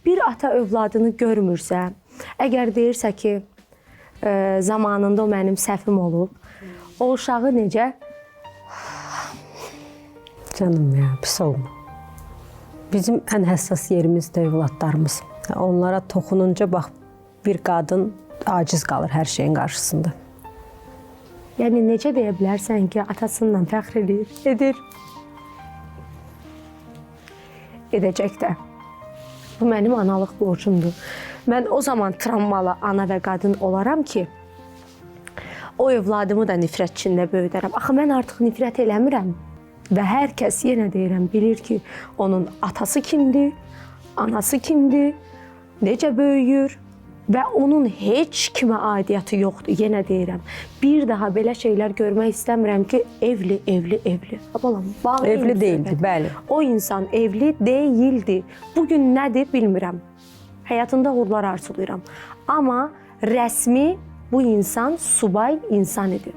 Bir ata övladını görmürsə, əgər deyirsə ki, zamanında o mənim səhvim olub, o uşağı necə? Canım ya, pis olma. Bizim ən həssas yerimiz də övladlarımız. Onlara toxununca bax, bir qadın aciz qalır hər şeyin qarşısında. Yəni necə deyə bilərsən ki, atasından fəxr edir, edir. Edəcək də. Bu mənim analıq borcumdur. Mən o zaman travmalı ana və qadın olaram ki, o övladımı da nifrət içində böyüdərəm. Axı mən artıq nifrət eləmirəm. Və hər kəs, yenə deyirəm, bilir ki, onun atası kimdir, anası kimdir, necə böyüyür və onun heç kimə aidiyyatı yoxdur. Yenə deyirəm, bir daha belə şeylər görmək istəmirəm ki, evli. Balam, Evli deyildi, bəli. O insan evli deyildi. Bugün nədir bilmirəm. Həyatında uğurlar arzulayıram. Amma rəsmi bu insan subay insan idi.